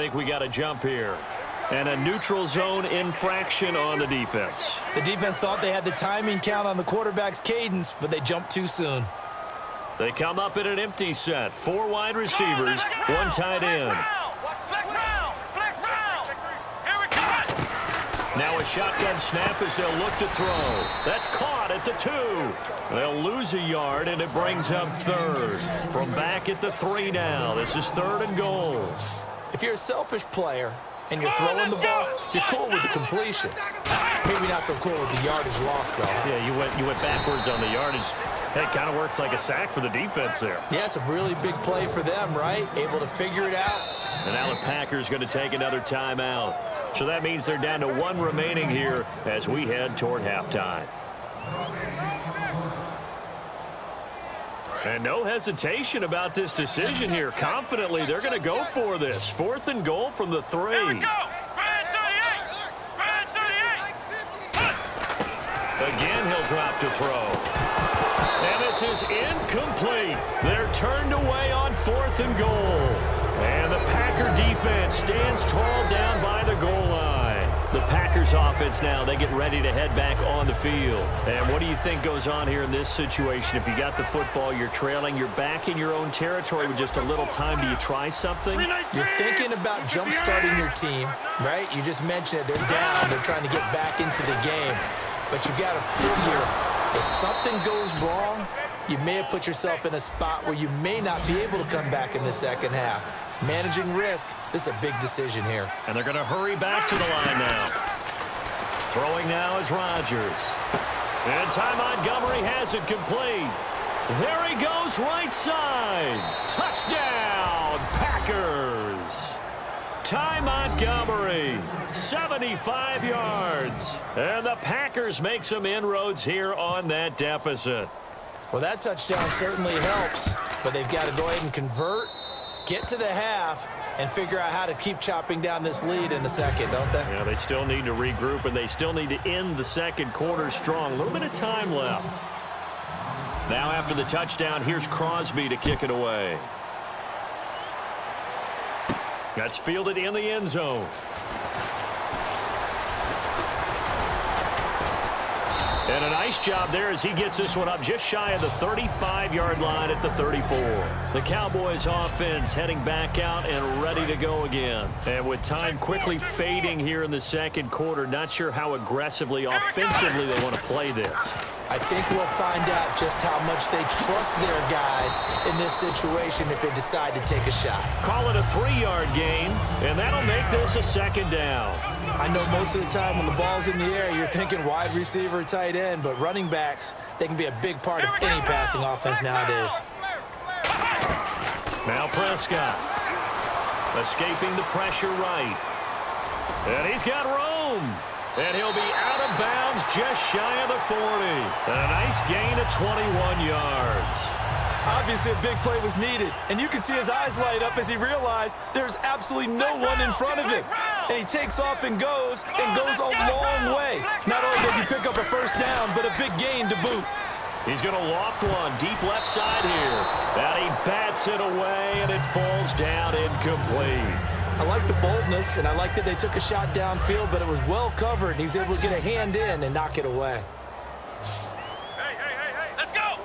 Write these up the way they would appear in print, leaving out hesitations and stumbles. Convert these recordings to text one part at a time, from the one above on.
think we got a jump here. And a neutral zone infraction on the defense. The defense thought they had the timing count on the quarterback's cadence, but they jumped too soon. They come up in an empty set. 4 wide receivers, 1 tight end. Now a shotgun snap as they'll look to throw. That's caught at the 2. They'll lose a yard, and it brings up 3rd. From back at the 3 now. This is 3rd and goal. If you're a selfish player and you're throwing the ball, you're cool with the completion. Maybe not so cool with the yardage loss, though. Yeah, you went backwards on the yardage. That kind of works like a sack for the defense there. Yeah, it's a really big play for them, right? Able to figure it out. And now the Packers going to take another timeout. So that means they're down to 1 remaining here as we head toward halftime. And no hesitation about this decision here. Confidently, they're going to go for this. 4th and goal from the 3. Here we go. Again, he'll drop to throw. And this is incomplete. They're turned away on 4th and goal. And the Packer defense stands tall down by the goal line. The Packers offense now, they get ready to head back on the field. And what do you think goes on here in this situation? If you got the football, you're trailing, you're back in your own territory with just a little time. Do you try something? You're thinking about jump-starting your team, right? You just mentioned it. They're down. They're trying to get back into the game. But you got to figure, if something goes wrong, you may have put yourself in a spot where you may not be able to come back in the second half. Managing risk, this is a big decision here. And they're going to hurry back to the line now. Throwing now is Rodgers. And Ty Montgomery has it complete. There he goes right side. Touchdown, Packers. Ty Montgomery, 75 yards. And the Packers make some inroads here on that deficit. Well, that touchdown certainly helps, but they've got to go ahead and convert, get to the half, and figure out how to keep chopping down this lead in the second, don't they? Yeah, they still need to regroup, and they still need to end the second quarter strong. A little bit of time left. Now after the touchdown, here's Crosby to kick it away. That's fielded in the end zone. And a nice job there as he gets this one up just shy of the 35-yard line at the 34. The Cowboys offense heading back out and ready to go again. And with time quickly fading here in the second quarter, not sure how aggressively, offensively they want to play this. I think we'll find out just how much they trust their guys in this situation if they decide to take a shot. Call it a 3-yard gain, and that'll make this a second down. I know most of the time when the ball's in the air, you're thinking wide receiver, tight end, but running backs, they can be a big part of any passing offense nowadays. Now Prescott, escaping the pressure right. And he's got room. And he'll be out of bounds just shy of the 40. And a nice gain of 21 yards. Obviously, a big play was needed, and you can see his eyes light up as he realized there's absolutely no one in front of him. And he takes off and goes a long way. Not only does he pick up a first down, but a big gain to boot. He's going to loft one deep left side here. And he bats it away, and it falls down incomplete. I like the boldness, and I like that they took a shot downfield, but it was well covered, and he was able to get a hand in and knock it away. Hey, let's go.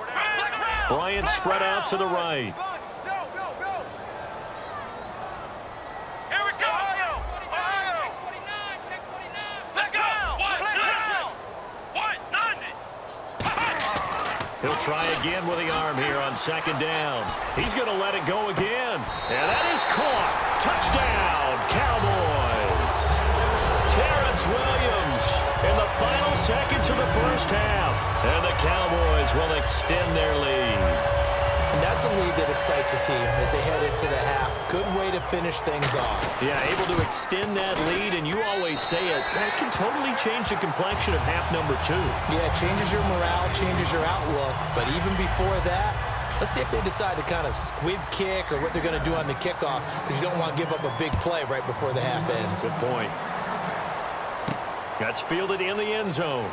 Bryant spread out to the right. Here we go. Ohio. Check 49. Let's go. He'll try again with the arm here on second down. He's going to let it go again. And that is caught. Touchdown, Cowboys. Terrence Williams in the final seconds of the first half. And the Cowboys will extend their lead. And that's a lead that excites a team as they head into the half. Good way to finish things off. Yeah, able to extend that lead, and you always say it, that can totally change the complexion of half number 2. Yeah, it changes your morale, changes your outlook. But even before that, let's see if they decide to kind of squib kick or what they're going to do on the kickoff, because you don't want to give up a big play right before the half ends. Good point. That's fielded in the end zone.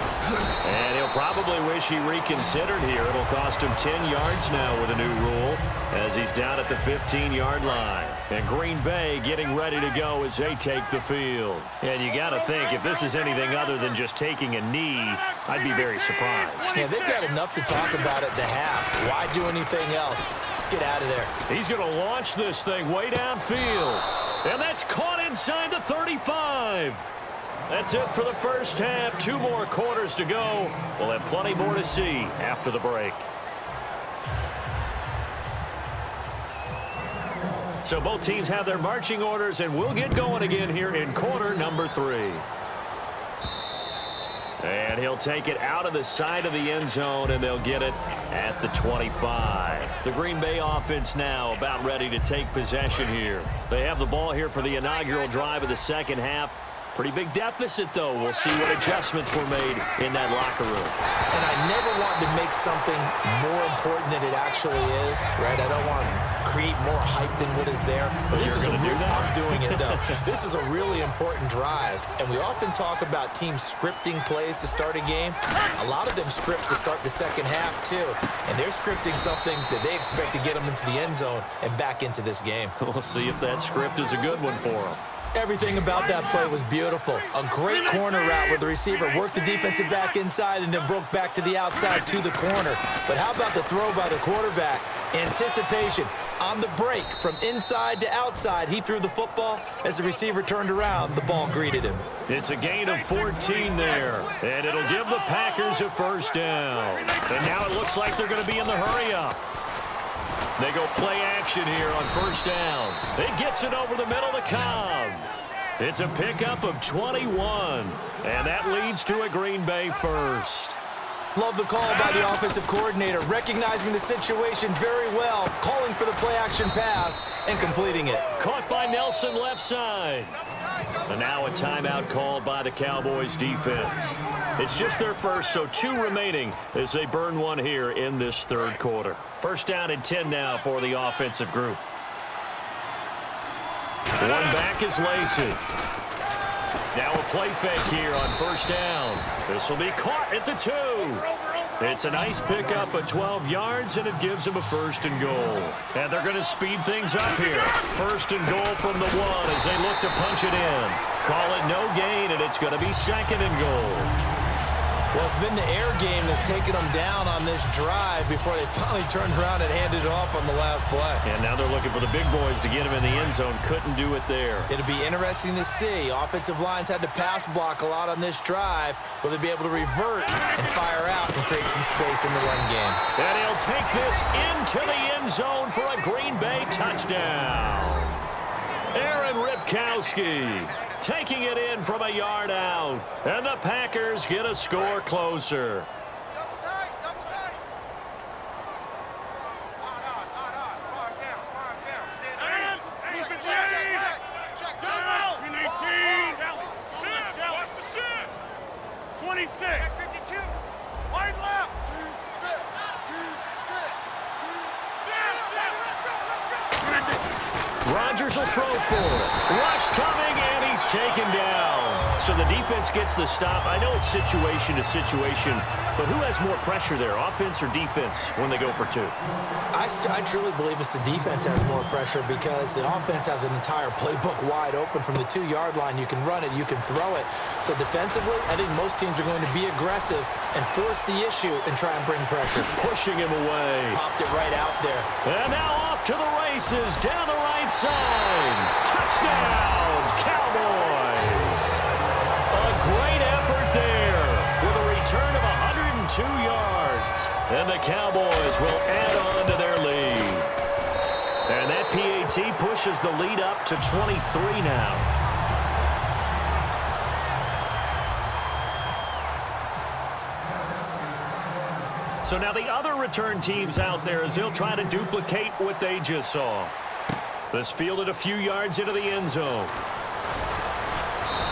And he'll probably wish he reconsidered here. It'll cost him 10 yards now with a new rule as he's down at the 15-yard line. And Green Bay getting ready to go as they take the field. And you got to think, if this is anything other than just taking a knee, I'd be very surprised. Yeah, they've got enough to talk about at the half. Why do anything else? Just get out of there. He's going to launch this thing way downfield. And that's caught inside the 35. That's it for the first half. 2 more quarters to go. We'll have plenty more to see after the break. So both teams have their marching orders, and we'll get going again here in quarter number 3. And he'll take it out of the side of the end zone, and they'll get it at the 25. The Green Bay offense now about ready to take possession here. They have the ball here for the inaugural drive of the second half. Pretty big deficit, though. We'll see what adjustments were made in that locker room. And I never want to make something more important than it actually is, right? I don't want to create more hype than what is there. But this is I'm doing it, though. This is a really important drive. And we often talk about teams scripting plays to start a game. A lot of them script to start the second half, too. And they're scripting something that they expect to get them into the end zone and back into this game. We'll see if that script is a good one for them. Everything about that play was beautiful. A great corner route where the receiver worked the defensive back inside and then broke back to the outside to the corner. But how about the throw by the quarterback? Anticipation on the break from inside to outside. He threw the football. As the receiver turned around, the ball greeted him. It's a gain of 14 there, and it'll give the Packers a first down. And now it looks like they're going to be in the hurry-up. They go play action here on first down. It gets it over the middle to Cobb. It's a pickup of 21, and that leads to a Green Bay first. Love the call by the offensive coordinator, recognizing the situation very well, calling for the play-action pass and completing it. Caught by Nelson left side. And now a timeout called by the Cowboys defense. It's just their first, so 2 remaining as they burn one here in this third quarter. First down and 10 now for the offensive group. One back is Lacey. Now a play fake here on first down. This will be caught at the 2. It's a nice pickup of 12 yards, and it gives them a first and goal. And they're going to speed things up here. First and goal from the 1 as they look to punch it in. Call it no gain, and it's going to be second and goal. Well, it's been the air game that's taken them down on this drive before they finally turned around and handed it off on the last play. And now they're looking for the big boys to get him in the end zone. Couldn't do it there. It'll be interesting to see. Offensive lines had to pass block a lot on this drive. Will they be able to revert and fire out and create some space in the run game? And he'll take this into the end zone for a Green Bay touchdown. Aaron Ripkowski taking it in from a yard out. And the Packers get a score closer. Double tight, double tight. Farm down. Stand down. Check. We need team. Watch the shit. 26. 52. Wide left. Rodgers will throw for it. Rush coming, and he's taken down. So the defense gets the stop. I know it's situation to situation, but who has more pressure there, offense or defense, when they go for 2? I truly believe it's the defense has more pressure because the offense has an entire playbook wide open from the 2-yard line. You can run it, you can throw it. So defensively, I think most teams are going to be aggressive and force the issue and try and bring pressure. Pushing him away. Popped it right out there. And now off to the races, down the right side. Touchdown, Cowboys. A great effort there with a return of 102 yards. And the Cowboys will add on to their lead. And that PAT pushes the lead up to 23 now. So now the other return teams out there as they'll try to duplicate what they just saw. This fielded a few yards into the end zone.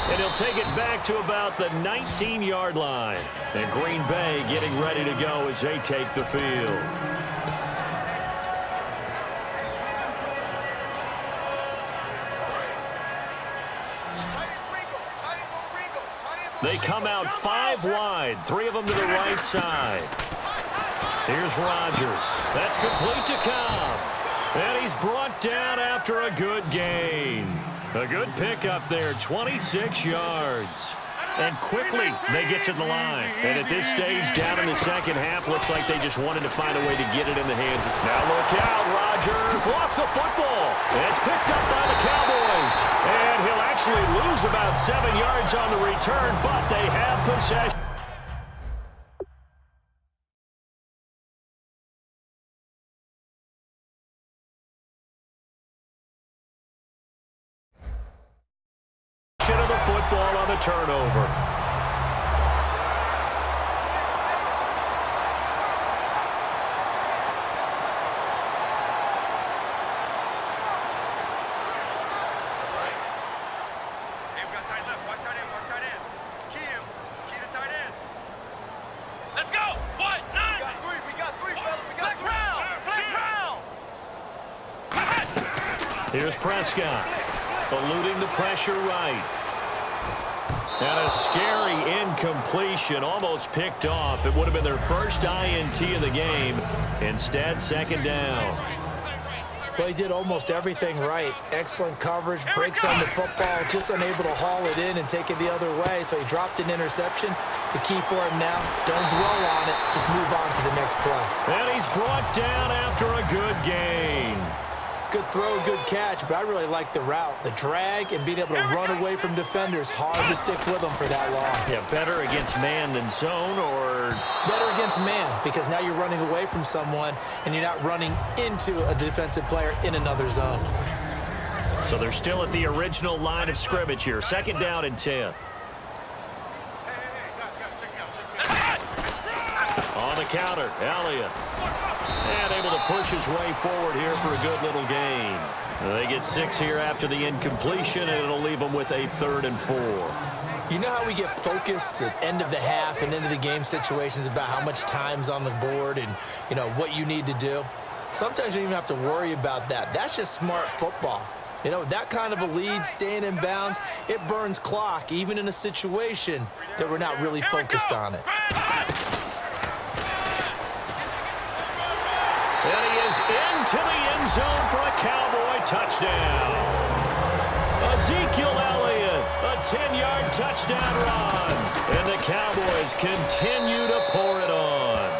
And he'll take it back to about the 19-yard line. And Green Bay getting ready to go as they take the field. They come out 5 wide, 3 of them to the right side. Here's Rodgers. That's complete to Cobb. And he's brought down after a good gain. A good pickup there, 26 yards. And quickly they get to the line. And at this stage, down in the second half, looks like they just wanted to find a way to get it in the hands. Now look out, Rodgers lost the football. And it's picked up by the Cowboys. And he'll actually lose about 7 yards on the return, but they have possession. Of the football on the turnover. Hey, we got tight left. Watch tight end. Watch tight end. Key him. Key the tight end. Let's go. What? 9. We got 3. We got 3, fellas. We got 3. Flex round. Here's Prescott, eluding the pressure right. And a scary incompletion, almost picked off. It would have been their first INT of the game. Instead, second down. Well, he did almost everything right. Excellent coverage, breaks on the football, just unable to haul it in and take it the other way. So he dropped an interception. The key for him now, don't dwell on it. Just move on to the next play. And he's brought down after a good gain. Good throw, good catch, but I really like the route. The drag and being able to run away from defenders. Hard to stick with them for that long. Yeah, better against man than zone, or Better against man, because now you're running away from someone and you're not running into a defensive player in another zone. so they're still at the original line of scrimmage here. Second down and 10. On the counter, Elliott. And able to push his way forward here for a good little gain. They get 6 here after the incompletion, and it'll leave them with a 3rd and 4. You know how we get focused at end of the half and end of the game situations about how much time's on the board and, you know, what you need to do? Sometimes you don't even have to worry about that. That's just smart football. You know, that kind of a lead, staying in bounds, it burns clock, even in a situation that we're not really focused on it. And he is into the end zone for a Cowboy touchdown. Ezekiel Elliott, a 10-yard touchdown run. And the Cowboys continue to pour it on.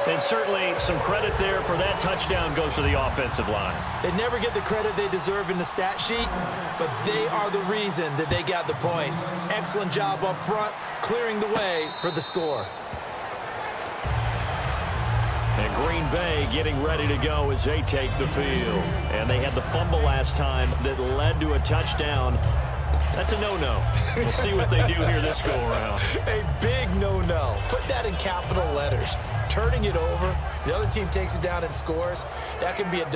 And certainly some credit there for that touchdown goes to the offensive line. They never get the credit they deserve in the stat sheet, but they are the reason that they got the points. Excellent job up front, clearing the way for the score. And Green Bay getting ready to go as they take the field. And they had the fumble last time that led to a touchdown. That's a no-no. We'll see what they do here this go-around. A big no-no. Put that in capital letters. Turning it over, the other team takes it down and scores. That can be a